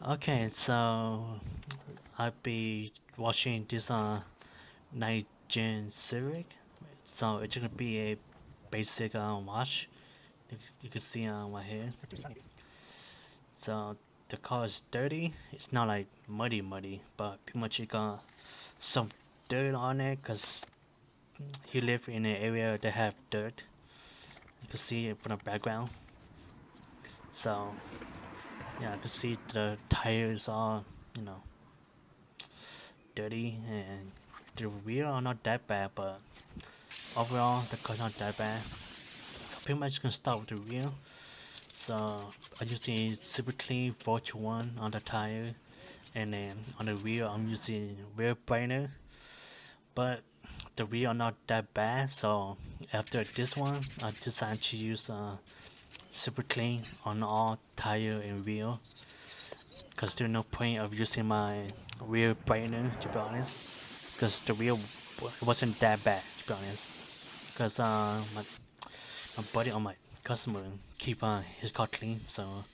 Okay, so I'll be watching this night gen Civic. So it's gonna be a basic watch. You can see right here. So the car is dirty. It's not like muddy, but pretty much it got some dirt on it because he live in an area that have dirt. You can see it from the background. So yeah, I can see the tires are you know dirty and the wheel are not that bad, but overall the car's not that bad. So pretty much gonna start with the wheel. So I'm using super clean 421 on the tire, and then on the wheel I'm using wheel brainer. But the wheel are not that bad, so after this one I decided to use super clean on all tire and wheel, because there's no point of using my wheel brainer, to be honest, because the wheel wasn't that bad, to be honest. Because my buddy or my customer keep his car clean, so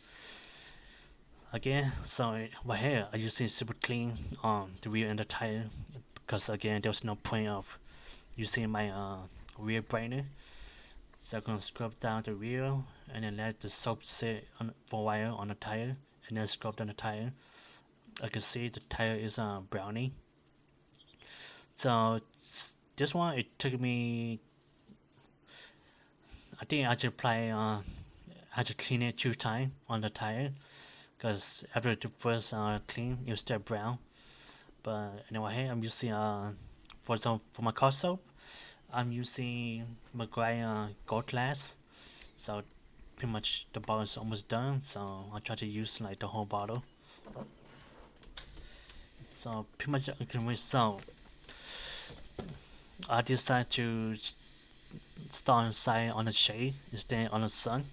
again, so right here I using super clean on the wheel and the tire, because again there was no point of using my wheel brainer. So I'm gonna scrub down the wheel and then let the soap sit for a while on the tire, and then scrub down the tire. I can see the tire is brownie. So this one it took me. I think I should apply. I should clean it 2 times on the tire, because after the first clean, it was still brown. But anyway, I'm using for my car soap, I'm using McGuire Gold Glass. So pretty much the bottle is almost done. So I try to use like the whole bottle. So pretty much I can wait. So I decided to start inside on the shade instead on the sun,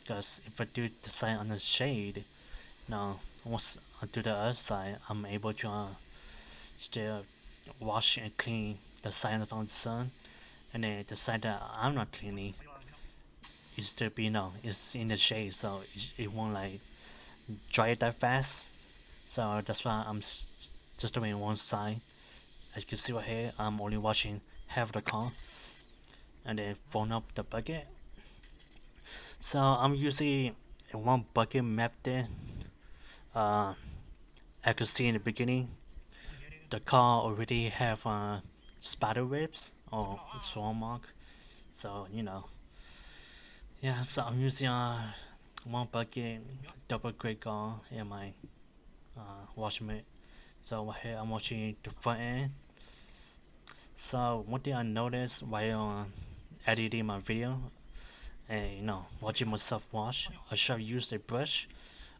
because if I do the side on the shade, now once I do the other side, I'm able to still wash and clean the side that's on the sun, and then the side that I'm not cleaning, it still be it's in the shade, so it won't like dry it that fast. So that's why just doing one side. As you can see right here, I'm only washing half the car and then filling up the bucket. So I'm using one bucket method. Uh, I could see in the beginning, the car already have spider webs or swarm mark. So yeah. So I'm using one bucket double grade car in my washing machine. So right here I'm washing the front end. So one thing I noticed while editing my video and watching myself wash, I should use a brush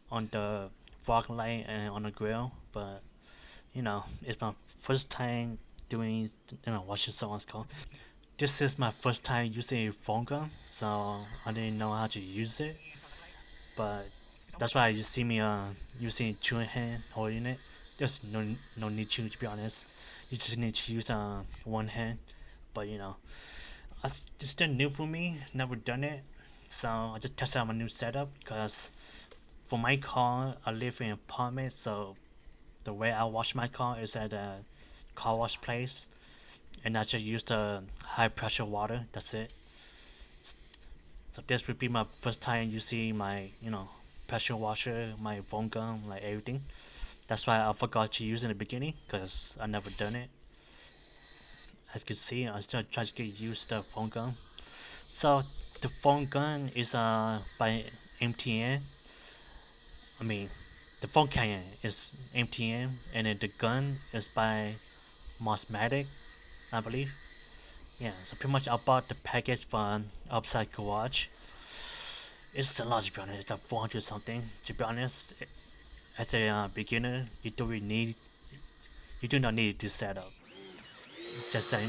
on the fog light and on the grill, but it's my first time doing washing someone's car. This is my first time using a phone gun, so I didn't know how to use it. But that's why you see me using two hand holding it. There's no need to be honest. You just need to use one hand. But it's still new for me. Never done it, so I just tested out my new setup. Because for my car, I live in an apartment, so the way I wash my car is at a car wash place, and I just use the high pressure water. That's it. So this would be my first time using my pressure washer, my phone gun, like everything. That's why I forgot to use in the beginning, because I never done it. As you can see, I still trying to get used to the phone gun. So the phone gun is by MTN. I mean, the phone cannon is MTN, and then the gun is by Mosmatic, I believe. Yeah, so pretty much I bought the package from Upside Garage. It's a lot, to be honest. It's like 400 something. To be honest, as a beginner, you do not need this setup. Just that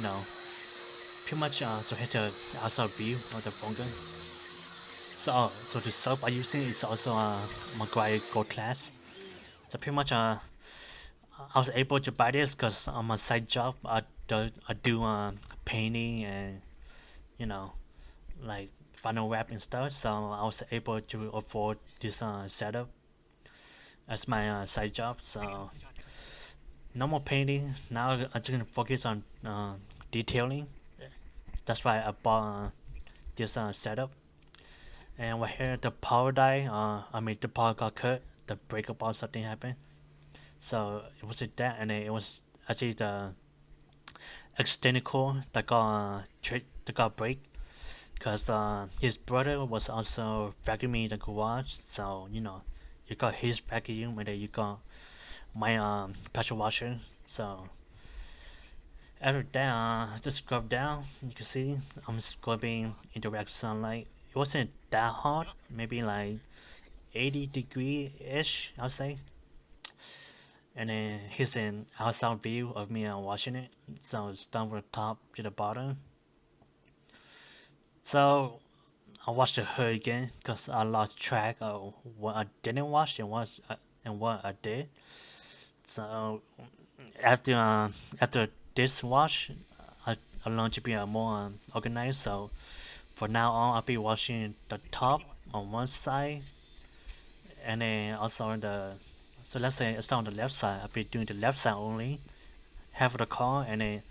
pretty much. So here's the outside view of the phone gun. So the soap I'm using is also Maguire Gold Class. So pretty much I was able to buy this because on my side job I do painting and you know like vinyl wrap and stuff. So I was able to afford this setup. as my side job. So no more painting. Now I'm just gonna focus on detailing. That's why I bought this setup. And right here, the power die. I mean, the power got cut. The breaker bar something happened. So it was that, and then it was actually the extended cord that got break. Cause his brother was also vacuuming the garage. So you got his vacuum, and then you got my pressure washer. So after that, just scrub down. You can see I'm scrubbing in direct sunlight. It wasn't that hot, maybe like 80-degree ish, I'll say. And then here's an outside view of me washing it. So it's done from the top to the bottom. So I watched the hood again because I lost track of what I didn't wash and what I did. So after this wash, I, I learned to be more organized. So for now on, I'll be washing the top on one side, and then also on the. So let's say it's on the left side. I'll be doing the left side only, half of the car, and then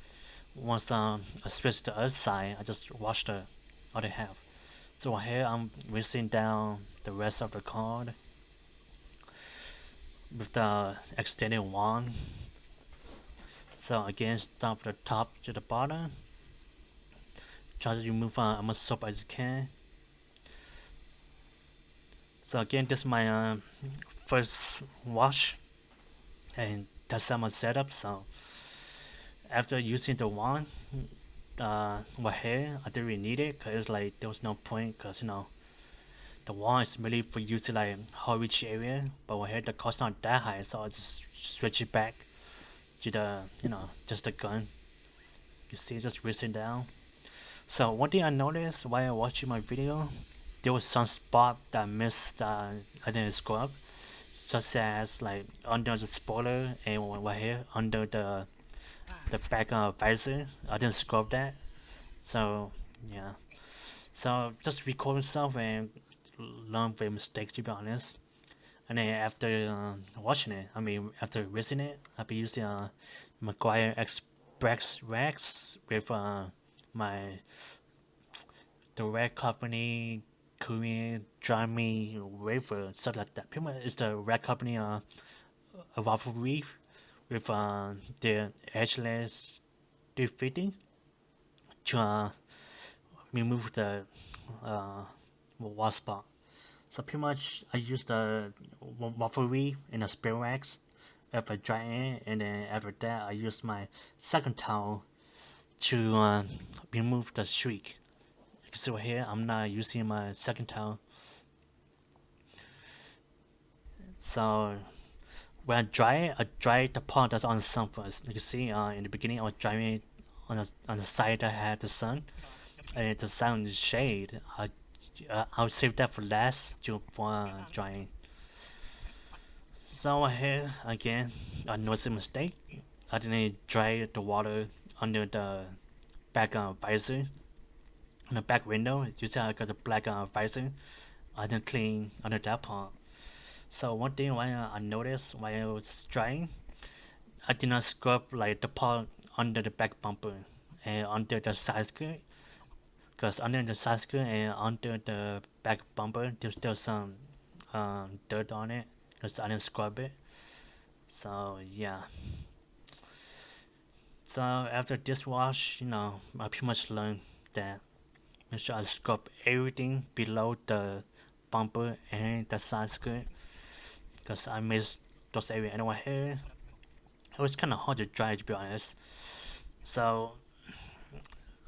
once I switch to the other side, I just wash the other half. So here I'm rinsing down the rest of the card with the extended wand. So again, start from the top to the bottom. Try to remove as much soap as you can. So again, this is my first wash, and that's how my setup. So after using the wand, my hair I didn't really need it because it was like there was no point because the wand is really for use to like hold each area, but my hair the cost not that high, so I just switch it back to the just the gun. You see, just rinsing down. So one thing I noticed while watching my video, there was some spot that I missed I didn't scrub, such as like under the spoiler and right here under the back visor. I didn't scrub that. So yeah. So just record myself and learn from mistakes, to be honest. And then after washing it, I mean after rinsing it, I'll be using McGuire Express rags with my the red company Korean Dry wafer, stuff like that. Pretty much it's the red company a waffle reef with the edgeless 350 to remove the uh, wasp spot. So pretty much I use the waffle reef in a spray wax after drying it, and then after that I use my second towel to remove the streak. You can see right here I'm not using my second towel. So when I dry the part that's on the sun first. You can see in the beginning I was drying it on the side that had the sun, and the sun is shade. I'll save that for last for drying. So here again, I noticed a mistake. I didn't dry the water under the back visor, on the back window. You see I got the black visor. I didn't clean under that part. So one thing I noticed while I was drying, I did not scrub like the part under the back bumper and under the side skirt. Because under the side skirt and under the back bumper, there's still some dirt on it. Because I didn't scrub it. So yeah. So after this wash, I pretty much learned that make sure I scrub everything below the bumper and the side skirt. Because I missed those areas anyway here. It was kind of hard to dry, to be honest. So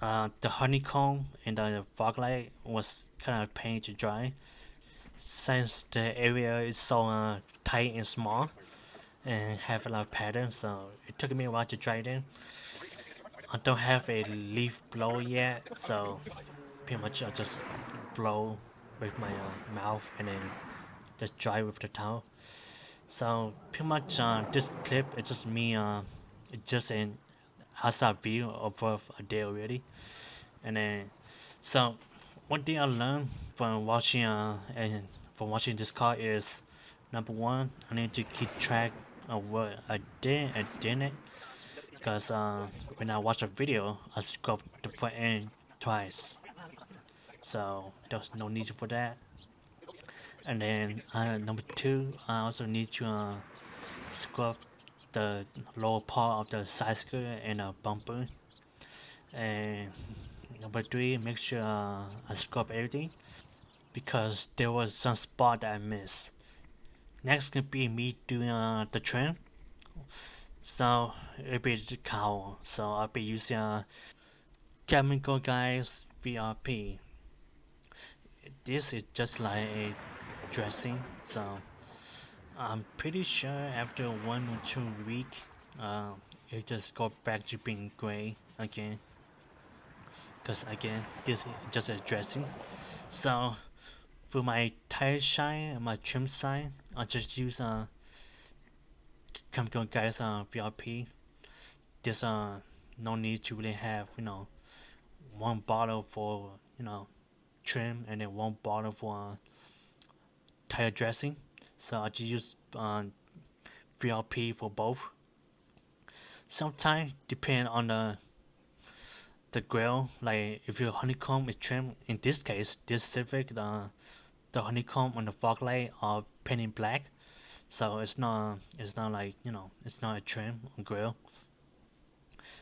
the honeycomb and the fog light was kind of a pain to dry since the area is so tight and small and have a lot of patterns. So it took me a while to dry them. I don't have a leaf blower yet, so pretty much I just blow with my mouth and then just dry with the towel. So pretty much this clip is just me it's just an outside view of a day already. And then one thing I learned from watching and from watching this car is Number one, I need to keep track of what I did and didn't, because when I watch a video, I scrub the front end twice, so there's no need for that. And then number two, I also need to scrub the lower part of the side skirt and a bumper. And number three, make sure I scrub everything because there was some spot that I missed. Next could be me doing the trim. So it'll be the cowl. So I'll be using Chemical Guys VRP. This is just like a dressing. So I'm pretty sure after 1 or 2 weeks, it just go back to being gray again. Because again, this is just a dressing. So for my tire shine and my trim side, I just use Chemical Guys VRP. There's no need to really have one bottle for trim and then one bottle for tire dressing. So I just use VRP for both. Sometimes depend on the grill. Like if your honeycomb is trim, in this case, this Civic, the honeycomb on the fog light are painted black. So it's not like it's not a trim or grill.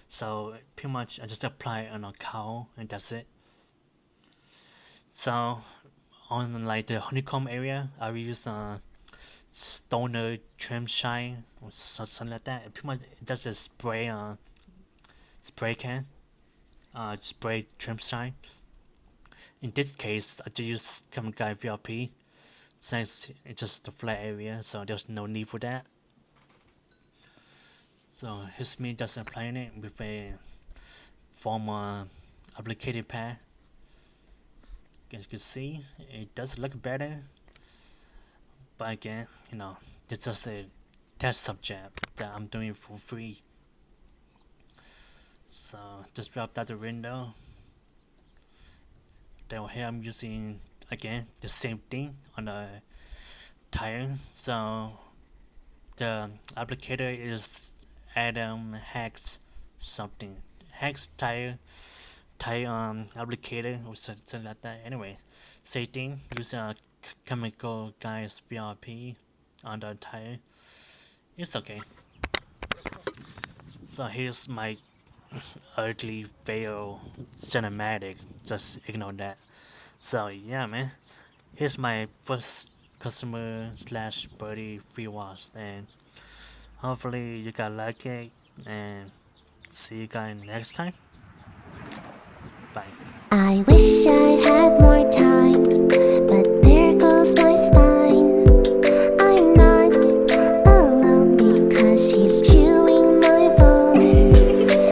So pretty much I just apply it on a cowl and that's it. So on like the honeycomb area, I will use stoner trim shine or something like that. It pretty much just a spray can, spray trim shine. In this case, I just use Common Guy VRP since it's just a flat area, so there's no need for that. So here's me just applying it with a formal applicator pad. As you can see, it does look better, but again, it's just a test subject that I'm doing for free. So just wrap out the window. Then here I'm using again the same thing on the tire. So the applicator is Adam Hacks something. Hacks tire applicator or something like that. Anyway, same thing. Use a Chemical Guys VRP on the tire. It's okay. So here's my ugly fail cinematic. Just ignore that. So yeah, man. Here's my first customer slash buddy free wash, and hopefully you guys like it. And see you guys next time. Bye. I wish I